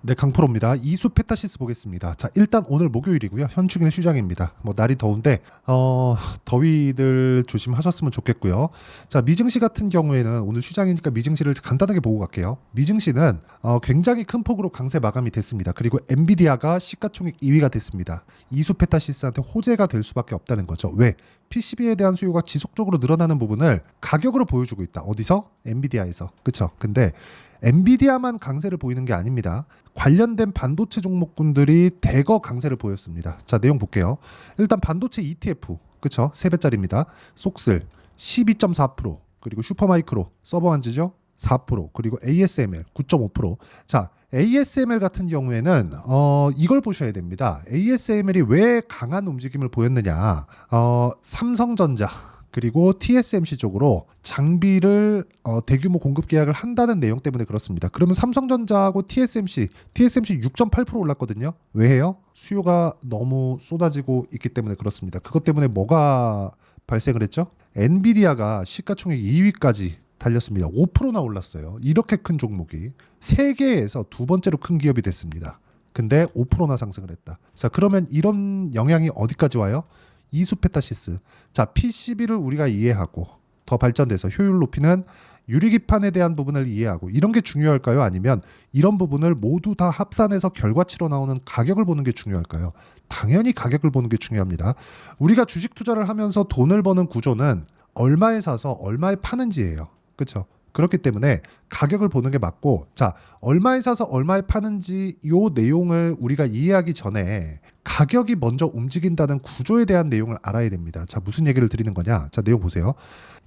네, 강프로입니다. 이수 페타시스 보겠습니다. 자, 일단 오늘 목요일이고요. 현충일 휴장입니다. 뭐 날이 더운데 더위들 조심하셨으면 좋겠고요. 자, 미증시 같은 경우에는 오늘 휴장이니까 미증시를 간단하게 보고 갈게요. 미증시는 굉장히 큰 폭으로 강세 마감이 됐습니다. 그리고 엔비디아가 시가총액 2위가 됐습니다. 이수 페타시스한테 호재가 될 수밖에 없다는 거죠. 왜? PCB에 대한 수요가 지속적으로 늘어나는 부분을 가격으로 보여주고 있다. 어디서? 엔비디아에서. 그쵸? 근데 엔비디아만 강세를 보이는 게 아닙니다. 관련된 반도체 종목군들이 대거 강세를 보였습니다. 자, 내용 볼게요. 일단 반도체 ETF, 그쵸? 3배짜리입니다. 속슬 12.4%, 그리고 슈퍼마이크로 서버만지죠? 4%, 그리고 ASML 9.5%. 자, ASML 같은 경우에는 이걸 보셔야 됩니다. ASML이 왜 강한 움직임을 보였느냐? 삼성전자 그리고 TSMC 쪽으로 장비를 대규모 공급 계약을 한다는 내용 때문에 그렇습니다. 그러면 삼성전자하고 TSMC 6.8% 올랐거든요. 왜 해요? 수요가 너무 쏟아지고 있기 때문에 그렇습니다. 그것 때문에 뭐가 발생을 했죠? 엔비디아가 시가총액 2위까지 달렸습니다. 5%나 올랐어요. 이렇게 큰 종목이 세계에서 두 번째로 큰 기업이 됐습니다. 근데 5%나 상승을 했다. 자, 그러면 이런 영향이 어디까지 와요? 이수페타시스. 자, PCB를 우리가 이해하고 더 발전돼서 효율 높이는 유리기판에 대한 부분을 이해하고 이런 게 중요할까요? 아니면 이런 부분을 모두 다 합산해서 결과치로 나오는 가격을 보는 게 중요할까요? 당연히 가격을 보는 게 중요합니다. 우리가 주식 투자를 하면서 돈을 버는 구조는 얼마에 사서 얼마에 파는지예요. 그렇죠? 그렇기 때문에 가격을 보는 게 맞고, 자, 얼마에 사서 얼마에 파는지 요 내용을 우리가 이해하기 전에 가격이 먼저 움직인다는 구조에 대한 내용을 알아야 됩니다. 자, 무슨 얘기를 드리는 거냐? 자, 내용 보세요.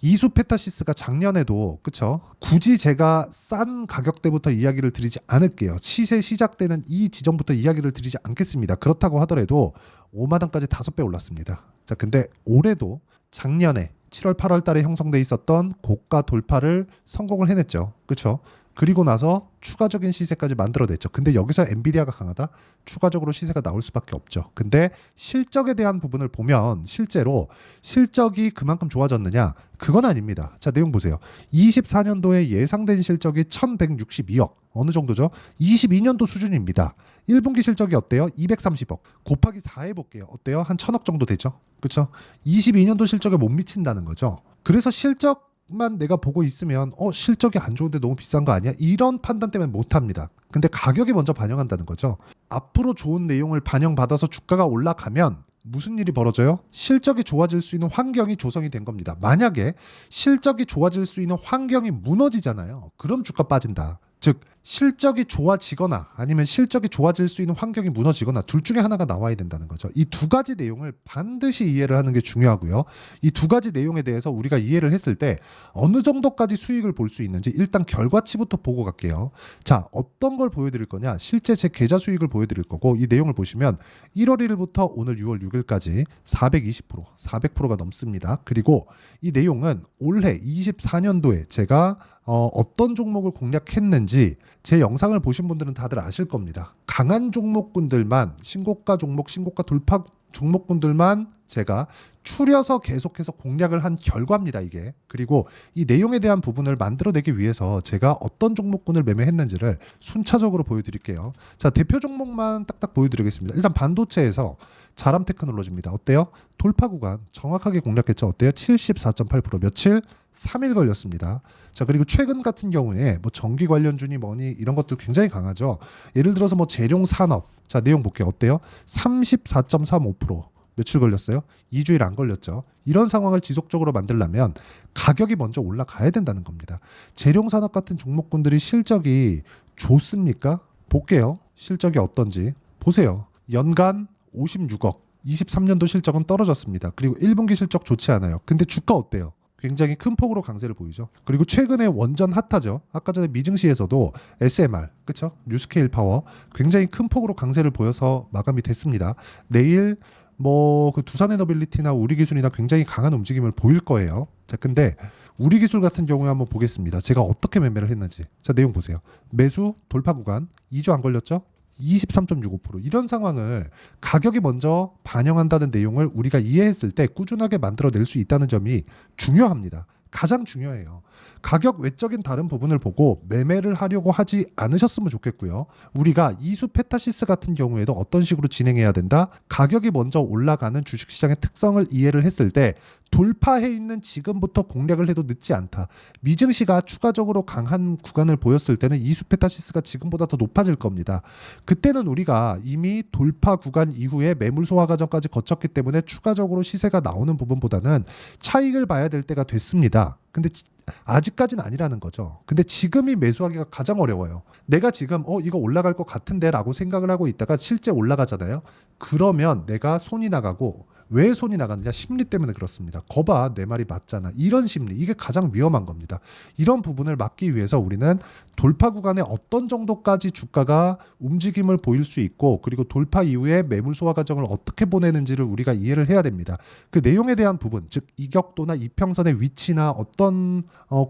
이수 페타시스가 작년에도, 그쵸? 굳이 제가 싼 가격대부터 이야기를 드리지 않을게요. 시세 시작되는 이 지점부터 이야기를 드리지 않겠습니다. 그렇다고 하더라도 5만 원까지 5배 올랐습니다. 자, 근데 올해도 작년에 7월 8월 달에 형성돼 있었던 고가 돌파를 성공을 해냈죠. 그렇죠? 그리고 나서 추가적인 시세까지 만들어냈죠. 근데 여기서 엔비디아가 강하다? 추가적으로 시세가 나올 수밖에 없죠. 근데 실적에 대한 부분을 보면 실제로 실적이 그만큼 좋아졌느냐? 그건 아닙니다. 자, 내용 보세요. 24년도에 예상된 실적이 1162억. 어느 정도죠? 22년도 수준입니다. 1분기 실적이 어때요? 230억. 곱하기 4 해볼게요. 어때요? 한 1000억 정도 되죠? 그렇죠? 22년도 실적에 못 미친다는 거죠. 그래서 실적만 내가 보고 있으면 실적이 안 좋은데 너무 비싼 거 아니야? 이런 판단 때문에 못합니다. 근데 가격이 먼저 반영한다는 거죠. 앞으로 좋은 내용을 반영받아서 주가가 올라가면 무슨 일이 벌어져요? 실적이 좋아질 수 있는 환경이 조성이 된 겁니다. 만약에 실적이 좋아질 수 있는 환경이 무너지잖아요. 그럼 주가 빠진다. 즉 실적이 좋아지거나 아니면 실적이 좋아질 수 있는 환경이 무너지거나 둘 중에 하나가 나와야 된다는 거죠. 이 두 가지 내용을 반드시 이해를 하는 게 중요하고요. 이 두 가지 내용에 대해서 우리가 이해를 했을 때 어느 정도까지 수익을 볼 수 있는지 일단 결과치부터 보고 갈게요. 자, 어떤 걸 보여드릴 거냐? 실제 제 계좌 수익을 보여드릴 거고 이 내용을 보시면 1월 1일부터 오늘 6월 6일까지 420%, 400%가 넘습니다. 그리고 이 내용은 올해 24년도에 제가 어떤 종목을 공략했는지 제 영상을 보신 분들은 다들 아실 겁니다. 강한 종목군들만 신고가 종목, 신고가 돌파 종목군들만 제가 추려서 계속해서 공략을 한 결과입니다, 이게. 그리고 이 내용에 대한 부분을 만들어내기 위해서 제가 어떤 종목군을 매매했는지를 순차적으로 보여드릴게요. 자, 대표 종목만 딱딱 보여드리겠습니다. 일단 반도체에서 자람 테크놀로지입니다. 어때요? 돌파 구간 정확하게 공략했죠. 어때요? 74.8%. 며칠? 3일 걸렸습니다. 자, 그리고 최근 같은 경우에 뭐 전기 관련주니 뭐니 이런 것들 굉장히 강하죠. 예를 들어서 뭐 재룡 산업. 자, 내용 볼게요. 어때요? 34.35%. 며칠 걸렸어요? 2주일 안 걸렸죠. 이런 상황을 지속적으로 만들려면 가격이 먼저 올라가야 된다는 겁니다. 재룡 산업 같은 종목군들이 실적이 좋습니까? 볼게요. 실적이 어떤지. 보세요. 연간 56억. 23년도 실적은 떨어졌습니다. 그리고 1분기 실적 좋지 않아요. 근데 주가 어때요? 굉장히 큰 폭으로 강세를 보이죠. 그리고 최근에 원전 핫하죠. 아까 전에 미증시에서도 SMR, 그렇죠? 뉴스케일 파워 굉장히 큰 폭으로 강세를 보여서 마감이 됐습니다. 내일 뭐 그 두산에너빌리티나 우리기술이나 굉장히 강한 움직임을 보일 거예요. 자, 근데 우리기술 같은 경우에 한번 보겠습니다. 제가 어떻게 매매를 했는지. 자, 내용 보세요. 매수 돌파 구간 2주 안 걸렸죠? 23.65%. 이런 상황을 가격이 먼저 반영한다는 내용을 우리가 이해했을 때 꾸준하게 만들어낼 수 있다는 점이 중요합니다. 가장 중요해요. 가격 외적인 다른 부분을 보고 매매를 하려고 하지 않으셨으면 좋겠고요. 우리가 이수 페타시스 같은 경우에도 어떤 식으로 진행해야 된다? 가격이 먼저 올라가는 주식시장의 특성을 이해를 했을 때 돌파해 있는 지금부터 공략을 해도 늦지 않다. 미증시가 추가적으로 강한 구간을 보였을 때는 이수 페타시스가 지금보다 더 높아질 겁니다. 그때는 우리가 이미 돌파 구간 이후에 매물 소화 과정까지 거쳤기 때문에 추가적으로 시세가 나오는 부분보다는 차익을 봐야 될 때가 됐습니다. 근데 아직까지는 아니라는 거죠. 근데 지금이 매수하기가 가장 어려워요. 내가 지금 이거 올라갈 것 같은데 라고 생각을 하고 있다가 실제 올라가잖아요. 그러면 내가 손이 나가고, 왜 손이 나가느냐? 심리 때문에 그렇습니다. 거봐, 내 말이 맞잖아. 이런 심리, 이게 가장 위험한 겁니다. 이런 부분을 막기 위해서 우리는 돌파 구간에 어떤 정도까지 주가가 움직임을 보일 수 있고, 그리고 돌파 이후에 매물 소화 과정을 어떻게 보내는지를 우리가 이해를 해야 됩니다. 그 내용에 대한 부분, 즉 이격도나 이평선의 위치나 어떤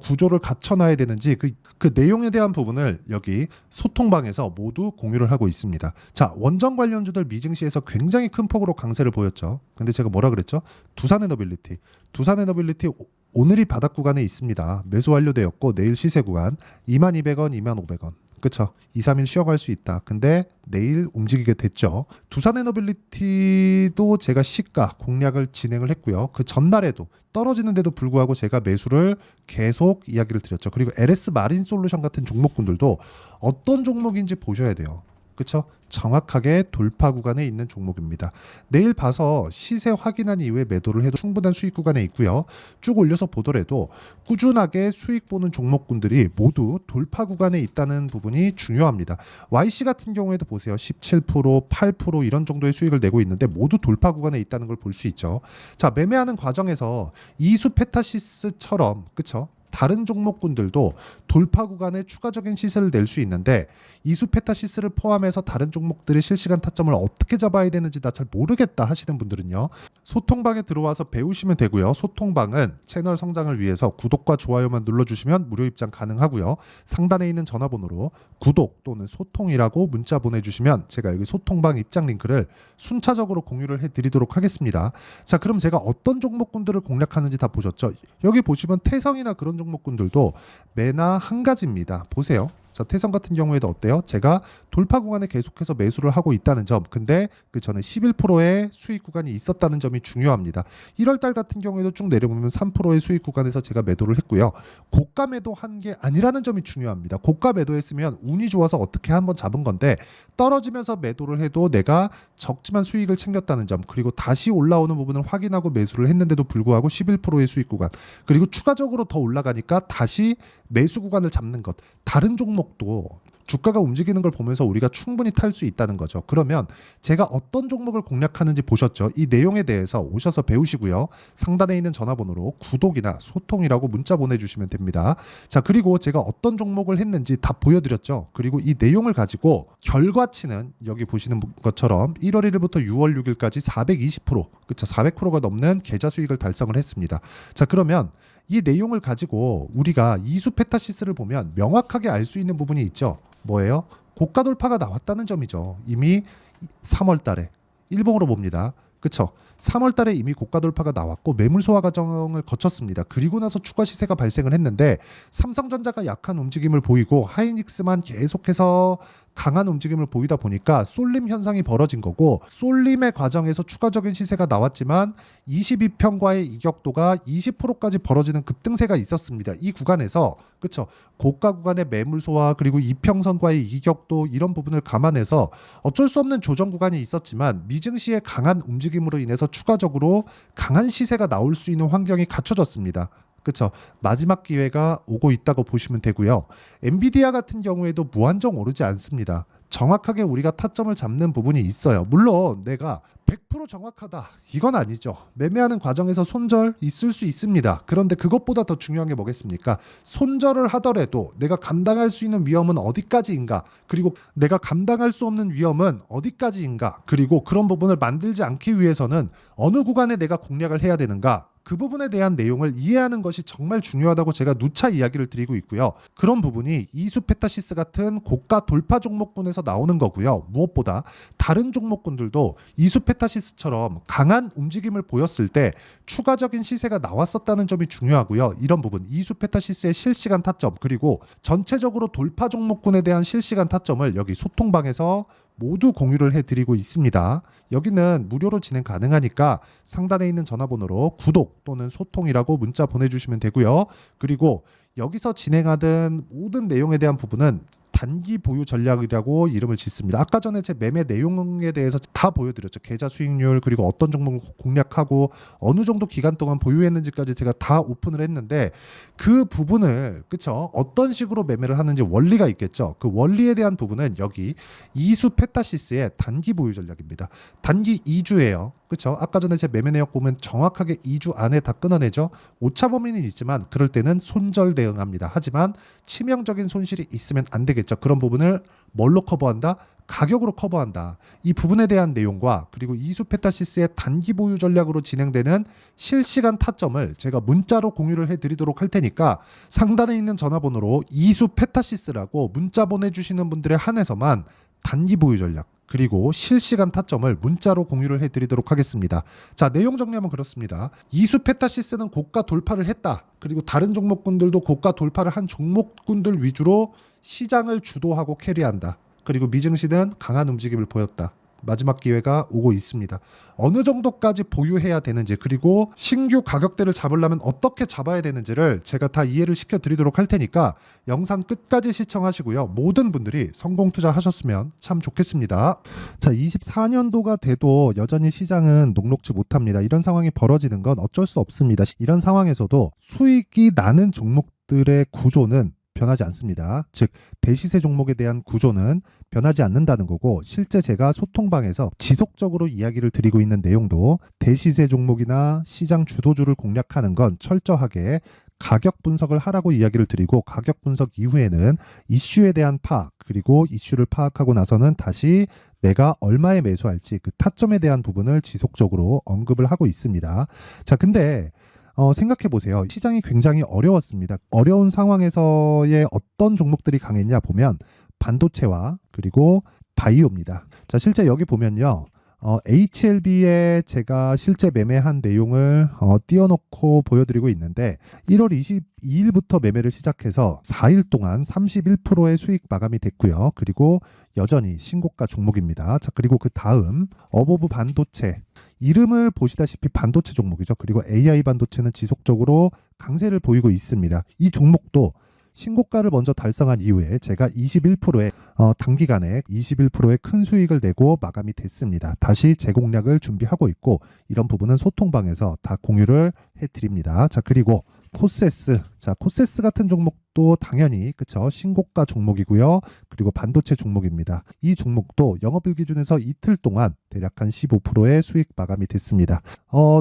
구조를 갖춰놔야 되는지 그 내용에 대한 부분을 여기 소통방에서 모두 공유를 하고 있습니다. 자, 원전 관련주들 미증시에서 굉장히 큰 폭으로 강세를 보였죠. 근데 제가 뭐라 그랬죠? 두산에너빌리티 오늘이 바닥 구간에 있습니다. 매수 완료되었고 내일 시세 구간 22,000원, 25,000원. 그쵸? 2, 3일 쉬어갈 수 있다. 근데 내일 움직이게 됐죠. 두산에너빌리티도 제가 시가 공략을 진행을 했고요. 그 전날에도 떨어지는데도 불구하고 제가 매수를 계속 이야기를 드렸죠. 그리고 LS 마린 솔루션 같은 종목군들도 어떤 종목인지 보셔야 돼요. 그렇죠? 정확하게 돌파 구간에 있는 종목입니다. 내일 봐서 시세 확인한 이후에 매도를 해도 충분한 수익 구간에 있고요. 쭉 올려서 보더라도 꾸준하게 수익 보는 종목군들이 모두 돌파 구간에 있다는 부분이 중요합니다. YC 같은 경우에도 보세요. 17%, 8% 이런 정도의 수익을 내고 있는데 모두 돌파 구간에 있다는 걸 볼 수 있죠. 자, 매매하는 과정에서 이수 페타시스처럼, 그렇죠? 다른 종목군들도 돌파 구간에 추가적인 시세를 낼 수 있는데 이수 페타시스를 포함해서 다른 종목들의 실시간 타점을 어떻게 잡아야 되는지 나 잘 모르겠다 하시는 분들은요, 소통방에 들어와서 배우시면 되고요. 소통방은 채널 성장을 위해서 구독과 좋아요만 눌러주시면 무료 입장 가능하고요. 상단에 있는 전화번호로 구독 또는 소통이라고 문자 보내주시면 제가 여기 소통방 입장 링크를 순차적으로 공유를 해드리도록 하겠습니다. 자, 그럼 제가 어떤 종목군들을 공략하는지 다 보셨죠? 여기 보시면 태성이나 그런 종목군들도 매나 한 가지입니다. 보세요. 자, 태성 같은 경우에도 어때요? 제가 돌파 구간에 계속해서 매수를 하고 있다는 점, 근데 그 전에 11%의 수익 구간이 있었다는 점이 중요합니다. 1월달 같은 경우에도 쭉 내려보면 3%의 수익 구간에서 제가 매도를 했고요. 고가 매도한 게 아니라는 점이 중요합니다. 고가 매도했으면 운이 좋아서 어떻게 한번 잡은 건데 떨어지면서 매도를 해도 내가 적지만 수익을 챙겼다는 점, 그리고 다시 올라오는 부분을 확인하고 매수를 했는데도 불구하고 11%의 수익 구간, 그리고 추가적으로 더 올라가니까 다시 매수 구간을 잡는 것, 다른 종목도 주가가 움직이는 걸 보면서 우리가 충분히 탈 수 있다는 거죠. 그러면 제가 어떤 종목을 공략하는지 보셨죠? 이 내용에 대해서 오셔서 배우시고요. 상단에 있는 전화번호로 구독이나 소통이라고 문자 보내주시면 됩니다. 자, 그리고 제가 어떤 종목을 했는지 다 보여드렸죠. 그리고 이 내용을 가지고 결과치는 여기 보시는 것처럼 1월 1일부터 6월 6일까지 420%, 그쵸? 400%가 넘는 계좌 수익을 달성을 했습니다. 자, 그러면 이 내용을 가지고 우리가 이수 페타시스를 보면 명확하게 알 수 있는 부분이 있죠. 뭐예요? 고가 돌파가 나왔다는 점이죠. 이미 3월 달에 일봉으로 봅니다. 그쵸? 3월 달에 이미 고가 돌파가 나왔고 매물 소화 과정을 거쳤습니다. 그리고 나서 추가 시세가 발생을 했는데 삼성전자가 약한 움직임을 보이고 하이닉스만 계속해서 강한 움직임을 보이다 보니까 쏠림 현상이 벌어진 거고, 쏠림의 과정에서 추가적인 시세가 나왔지만 22평과의 이격도가 20%까지 벌어지는 급등세가 있었습니다. 이 구간에서, 그쵸? 고가 구간의 매물 소화 그리고 이평선과의 이격도, 이런 부분을 감안해서 어쩔 수 없는 조정 구간이 있었지만 미증시의 강한 움직임으로 인해서 추가적으로 강한 시세가 나올 수 있는 환경이 갖춰졌습니다. 그렇죠. 마지막 기회가 오고 있다고 보시면 되고요. 엔비디아 같은 경우에도 무한정 오르지 않습니다. 정확하게 우리가 타점을 잡는 부분이 있어요. 물론 내가 100% 정확하다, 이건 아니죠. 매매하는 과정에서 손절 있을 수 있습니다. 그런데 그것보다 더 중요한 게 뭐겠습니까? 손절을 하더라도 내가 감당할 수 있는 위험은 어디까지인가, 그리고 내가 감당할 수 없는 위험은 어디까지인가, 그리고 그런 부분을 만들지 않기 위해서는 어느 구간에 내가 공략을 해야 되는가, 그 부분에 대한 내용을 이해하는 것이 정말 중요하다고 제가 누차 이야기를 드리고 있고요. 그런 부분이 이수페타시스 같은 고가 돌파 종목군에서 나오는 거고요. 무엇보다 다른 종목군들도 이수페타시스처럼 강한 움직임을 보였을 때 추가적인 시세가 나왔었다는 점이 중요하고요. 이런 부분 이수페타시스의 실시간 타점 그리고 전체적으로 돌파 종목군에 대한 실시간 타점을 여기 소통방에서 모두 공유를 해드리고 있습니다. 여기는 무료로 진행 가능하니까 상단에 있는 전화번호로 구독 또는 소통이라고 문자 보내주시면 되고요. 그리고 여기서 진행하던 모든 내용에 대한 부분은 단기 보유 전략이라고 이름을 짓습니다. 아까 전에 제 매매 내용에 대해서 다 보여드렸죠. 계좌 수익률 그리고 어떤 종목을 공략하고 어느 정도 기간 동안 보유했는지까지 제가 다 오픈을 했는데 그 부분을 그쵸 어떤 식으로 매매를 하는지 원리가 있겠죠. 그 원리에 대한 부분은 여기 이수페타시스의 단기 보유 전략입니다. 단기 2주예요. 그쵸? 아까 전에 제 매매 내역 보면 정확하게 2주 안에 다 끊어내죠. 오차 범위는 있지만 그럴 때는 손절 대응합니다. 하지만 치명적인 손실이 있으면 안 되겠죠. 그런 부분을 뭘로 커버한다? 가격으로 커버한다. 이 부분에 대한 내용과 그리고 이수페타시스의 단기 보유 전략으로 진행되는 실시간 타점을 제가 문자로 공유를 해드리도록 할 테니까 상단에 있는 전화번호로 이수페타시스라고 문자 보내주시는 분들에 한해서만 단기 보유 전략 그리고 실시간 타점을 문자로 공유를 해드리도록 하겠습니다. 자, 내용 정리하면 그렇습니다. 이수페타시스는 고가 돌파를 했다. 그리고 다른 종목군들도 고가 돌파를 한 종목군들 위주로 시장을 주도하고 캐리한다. 그리고 미증시는 강한 움직임을 보였다. 마지막 기회가 오고 있습니다. 어느 정도까지 보유해야 되는지 그리고 신규 가격대를 잡으려면 어떻게 잡아야 되는지를 제가 다 이해를 시켜드리도록 할 테니까 영상 끝까지 시청하시고요. 모든 분들이 성공 투자하셨으면 참 좋겠습니다. 자, 24년도가 돼도 여전히 시장은 녹록지 못합니다. 이런 상황이 벌어지는 건 어쩔 수 없습니다. 이런 상황에서도 수익이 나는 종목들의 구조는 변하지 않습니다. 즉 대시세 종목에 대한 구조는 변하지 않는다는 거고 실제 제가 소통방에서 지속적으로 이야기를 드리고 있는 내용도 대시세 종목이나 시장 주도주를 공략하는 건 철저하게 가격 분석을 하라고 이야기를 드리고 가격 분석 이후에는 이슈에 대한 파악 그리고 이슈를 파악하고 나서는 다시 내가 얼마에 매수할지 그 타점에 대한 부분을 지속적으로 언급을 하고 있습니다. 자, 근데 생각해 보세요. 시장이 굉장히 어려웠습니다. 어려운 상황에서의 어떤 종목들이 강했냐 보면 반도체와 그리고 바이오입니다. 자, 실제 여기 보면요. HLB에 제가 실제 매매한 내용을 띄워놓고 보여드리고 있는데 1월 22일부터 매매를 시작해서 4일 동안 31%의 수익 마감이 됐고요. 그리고 여전히 신고가 종목입니다. 자, 그리고 그 다음 어보브 반도체 이름을 보시다시피 반도체 종목이죠. 그리고 AI 반도체는 지속적으로 강세를 보이고 있습니다. 이 종목도 신고가를 먼저 달성한 이후에 제가 21%의 단기간에 21%의 큰 수익을 내고 마감이 됐습니다. 다시 재공략을 준비하고 있고 이런 부분은 소통방에서 다 공유를 해드립니다. 자, 그리고 코세스. 자, 코세스 같은 종목도 당연히 그쵸 신고가 종목이고요. 그리고 반도체 종목입니다. 이 종목도 영업일 기준에서 이틀 동안 대략 한 15%의 수익 마감이 됐습니다.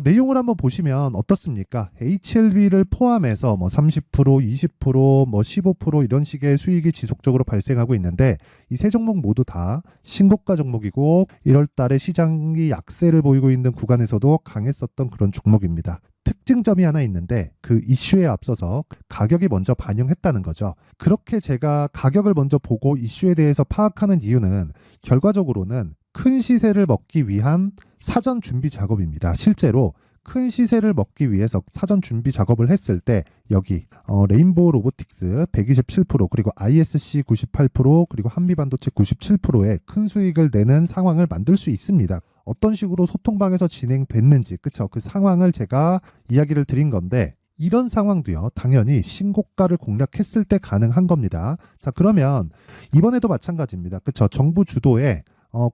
내용을 한번 보시면 어떻습니까? HLB를 포함해서 뭐 30%, 20%, 뭐 15% 이런 식의 수익이 지속적으로 발생하고 있는데 이 세 종목 모두 다 신고가 종목이고 1월 달에 시장이 약세를 보이고 있는 구간에서도 강했었던 그런 종목입니다. 특징점이 하나 있는데 그 이슈에 앞서서 가격이 먼저 반영했다는 거죠. 그렇게 제가 가격을 먼저 보고 이슈에 대해서 파악하는 이유는 결과적으로는 큰 시세를 먹기 위한 사전 준비 작업입니다. 실제로 큰 시세를 먹기 위해서 사전 준비 작업을 했을 때 여기 레인보우 로보틱스 127% 그리고 ISC 98% 그리고 한미반도체 97%의 큰 수익을 내는 상황을 만들 수 있습니다. 어떤 식으로 소통방에서 진행됐는지 그쵸 그 상황을 제가 이야기를 드린 건데 이런 상황도요 당연히 신고가를 공략했을 때 가능한 겁니다. 자, 그러면 이번에도 마찬가지입니다. 그쵸 정부 주도의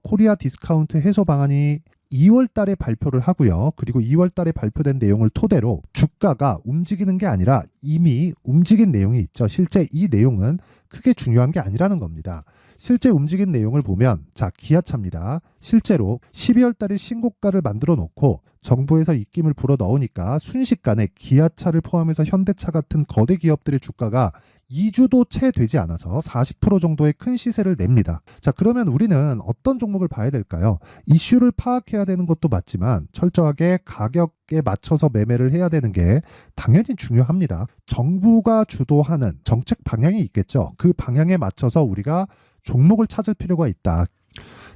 코리아 디스카운트 해소 방안이 2월 달에 발표를 하고요. 그리고 2월 달에 발표된 내용을 토대로 주가가 움직이는 게 아니라 이미 움직인 내용이 있죠. 실제 이 내용은 크게 중요한 게 아니라는 겁니다. 실제 움직인 내용을 보면 자, 기아차입니다. 실제로 12월 달에 신고가를 만들어 놓고 정부에서 입김을 불어 넣으니까 순식간에 기아차를 포함해서 현대차 같은 거대 기업들의 주가가 2주도 채 되지 않아서 40% 정도의 큰 시세를 냅니다. 자, 그러면 우리는 어떤 종목을 봐야 될까요? 이슈를 파악해야 되는 것도 맞지만 철저하게 가격에 맞춰서 매매를 해야 되는 게 당연히 중요합니다. 정부가 주도하는 정책 방향이 있겠죠. 그 방향에 맞춰서 우리가 종목을 찾을 필요가 있다.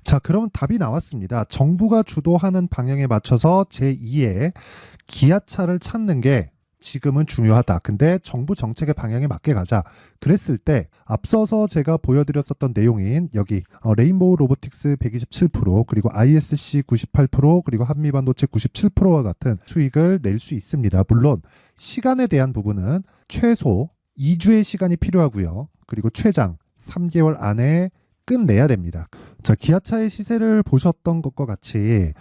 자, 그러면 답이 나왔습니다. 정부가 주도하는 방향에 맞춰서 제2의 기아차를 찾는 게 지금은 중요하다. 근데 정부 정책의 방향에 맞게 가자. 그랬을 때 앞서서 제가 보여드렸었던 내용인 여기 레인보우 로보틱스 127% 그리고 ISC 98% 그리고 한미반도체 97%와 같은 수익을 낼 수 있습니다. 물론 시간에 대한 부분은 최소 2주의 시간이 필요하고요. 그리고 최장 3개월 안에 끝내야 됩니다. 자, 기아차의 시세를 보셨던 것과 같이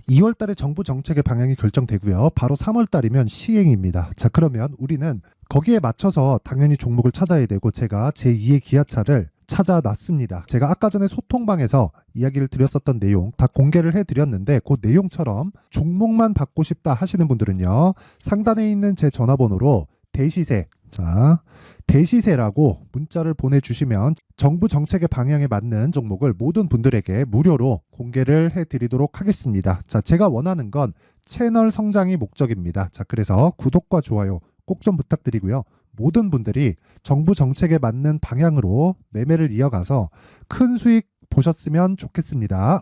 2월 달에 정부 정책의 방향이 결정되고요. 바로 3월 달이면 시행입니다. 자, 그러면 우리는 거기에 맞춰서 당연히 종목을 찾아야 되고 제가 제2의 기아차를 찾아놨습니다. 제가 아까 전에 소통방에서 이야기를 드렸었던 내용 다 공개를 해드렸는데 그 내용처럼 종목만 받고 싶다 하시는 분들은요. 상단에 있는 제 전화번호로 대시세, 자, 대시세라고 문자를 보내주시면 정부 정책의 방향에 맞는 종목을 모든 분들에게 무료로 공개를 해드리도록 하겠습니다. 자, 제가 원하는 건 채널 성장이 목적입니다. 자, 그래서 구독과 좋아요 꼭 좀 부탁드리고요. 모든 분들이 정부 정책에 맞는 방향으로 매매를 이어가서 큰 수익 보셨으면 좋겠습니다.